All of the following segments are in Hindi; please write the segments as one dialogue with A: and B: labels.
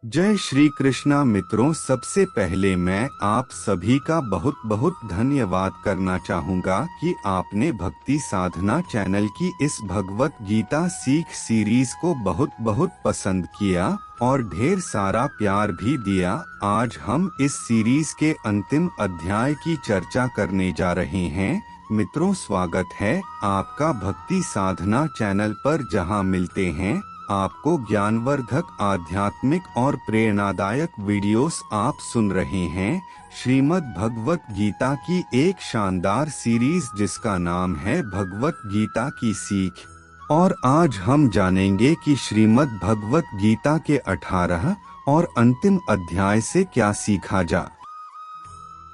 A: जय श्री कृष्णा मित्रों, सबसे पहले मैं आप सभी का बहुत बहुत धन्यवाद करना चाहूँगा कि आपने भक्ति साधना चैनल की इस भगवत गीता सीख सीरीज को बहुत बहुत पसंद किया और ढेर सारा प्यार भी दिया। आज हम इस सीरीज के अंतिम अध्याय की चर्चा करने जा रहे हैं। मित्रों, स्वागत है आपका भक्ति साधना चैनल पर, जहां मिलते हैं आपको ज्ञानवर्धक, आध्यात्मिक और प्रेरणादायक वीडियोस। आप सुन रहे हैं श्रीमद् भगवत गीता की एक शानदार सीरीज जिसका नाम है भगवत गीता की सीख। और आज हम जानेंगे कि श्रीमद् भगवत गीता के 18 और अंतिम अध्याय से क्या सीखा जा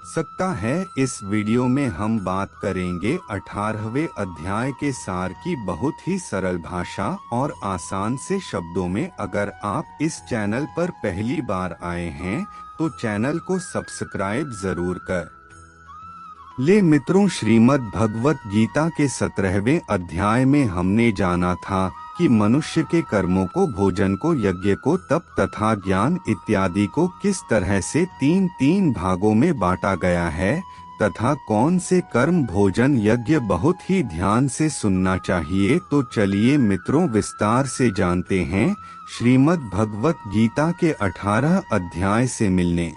A: सकता है। इस वीडियो में हम बात करेंगे 18वें अध्याय के सार की बहुत ही सरल भाषा और आसान से शब्दों में। अगर आप इस चैनल पर पहली बार आए हैं तो चैनल को सब्सक्राइब जरूर कर ले। मित्रों, श्रीमद् भगवत गीता के 17वें अध्याय में हमने जाना था कि मनुष्य के कर्मों को, भोजन को, यज्ञ को, तप तथा ज्ञान इत्यादि को किस तरह से तीन तीन भागों में बांटा गया है तथा कौन से कर्म, भोजन, यज्ञ बहुत ही ध्यान से सुनना चाहिए। तो चलिए मित्रों, विस्तार से जानते हैं श्रीमद् भगवत गीता के 18 अध्याय से मिलने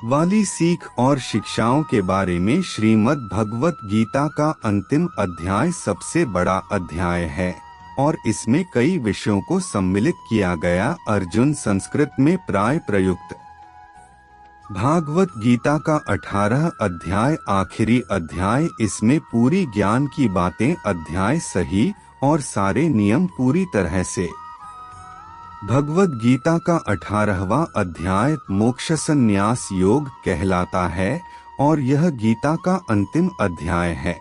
A: वाली सीख और शिक्षाओं के बारे में। श्रीमद् भगवत गीता का अंतिम अध्याय सबसे बड़ा अध्याय है और इसमें कई विषयों को सम्मिलित किया गया। अर्जुन, संस्कृत में प्राय प्रयुक्त भागवत गीता का 18 अध्याय आखिरी अध्याय। इसमें पूरी ज्ञान की बातें, अध्याय सही और सारे नियम पूरी तरह से। भगवत गीता का 18वां अध्याय मोक्ष संन्यास योग कहलाता है और यह गीता का अंतिम अध्याय है।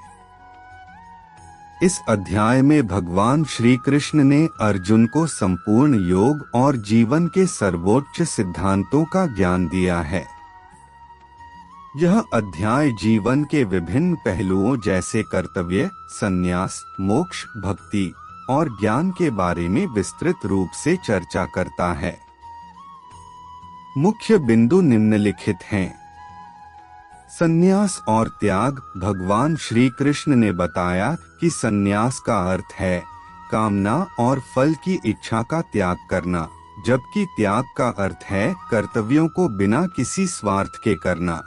A: इस अध्याय में भगवान श्री कृष्ण ने अर्जुन को संपूर्ण योग और जीवन के सर्वोच्च सिद्धांतों का ज्ञान दिया है। यह अध्याय जीवन के विभिन्न पहलुओं जैसे कर्तव्य, संन्यास, मोक्ष, भक्ति और ज्ञान के बारे में विस्तृत रूप से चर्चा करता है। मुख्य बिंदु निम्नलिखित हैं। संन्यास और त्याग। भगवान श्री कृष्ण ने बताया कि संन्यास का अर्थ है कामना और फल की इच्छा का त्याग करना, जबकि त्याग का अर्थ है कर्तव्यों को बिना किसी स्वार्थ के करना।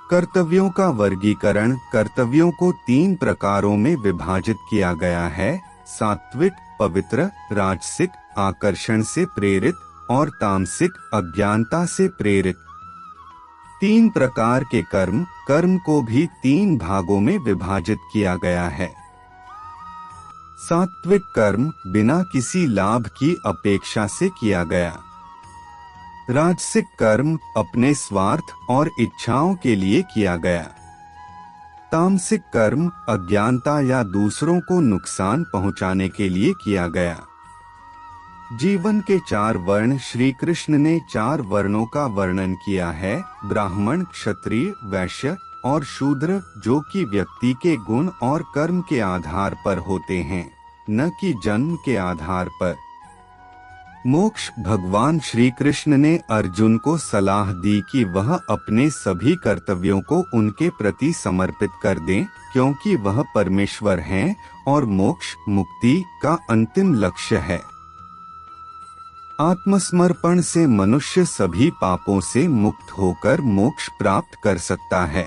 A: कर्तव्यों का वर्गीकरण। कर्तव्यों को 3 प्रकारों में विभाजित किया गया है: सात्विक, पवित्र, राजसिक, आकर्षण से प्रेरित, और तामसिक, अज्ञानता से प्रेरित। 3 प्रकार के कर्म। कर्म को भी 3 भागों में विभाजित किया गया है। सात्विक कर्म बिना किसी लाभ की अपेक्षा से किया गया। राजसिक कर्म अपने स्वार्थ और इच्छाओं के लिए किया गया। तामसिक कर्म अज्ञानता या दूसरों को नुकसान पहुंचाने के लिए किया गया। जीवन के 4 वर्ण। श्री कृष्ण ने 4 वर्णों का वर्णन किया है: ब्राह्मण, क्षत्रिय, वैश्य और शूद्र, जो कि व्यक्ति के गुण और कर्म के आधार पर होते हैं, न कि जन्म के आधार पर। मोक्ष। भगवान श्री कृष्ण ने अर्जुन को सलाह दी कि वह अपने सभी कर्तव्यों को उनके प्रति समर्पित कर दें, क्योंकि वह परमेश्वर हैं और मोक्ष, मुक्ति का अंतिम लक्ष्य है। आत्मसमर्पण से मनुष्य सभी पापों से मुक्त होकर मोक्ष प्राप्त कर सकता है।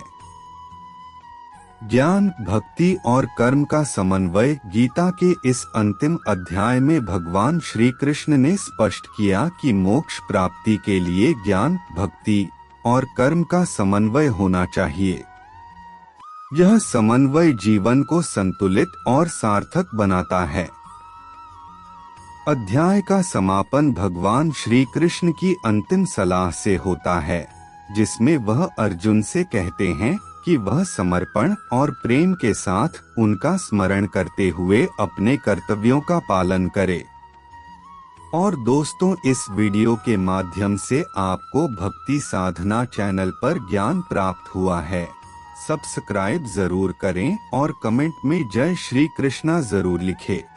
A: ज्ञान, भक्ति और कर्म का समन्वय। गीता के इस अंतिम अध्याय में भगवान श्री कृष्ण ने स्पष्ट किया कि मोक्ष प्राप्ति के लिए ज्ञान, भक्ति और कर्म का समन्वय होना चाहिए। यह समन्वय जीवन को संतुलित और सार्थक बनाता है। अध्याय का समापन भगवान श्री कृष्ण की अंतिम सलाह से होता है, जिसमें वह अर्जुन से कहते हैं कि वह समर्पण और प्रेम के साथ उनका स्मरण करते हुए अपने कर्तव्यों का पालन करे। और दोस्तों, इस वीडियो के माध्यम से आपको भक्ति साधना चैनल पर ज्ञान प्राप्त हुआ है। सब्सक्राइब जरूर करें और कमेंट में जय श्री कृष्णा जरूर लिखें।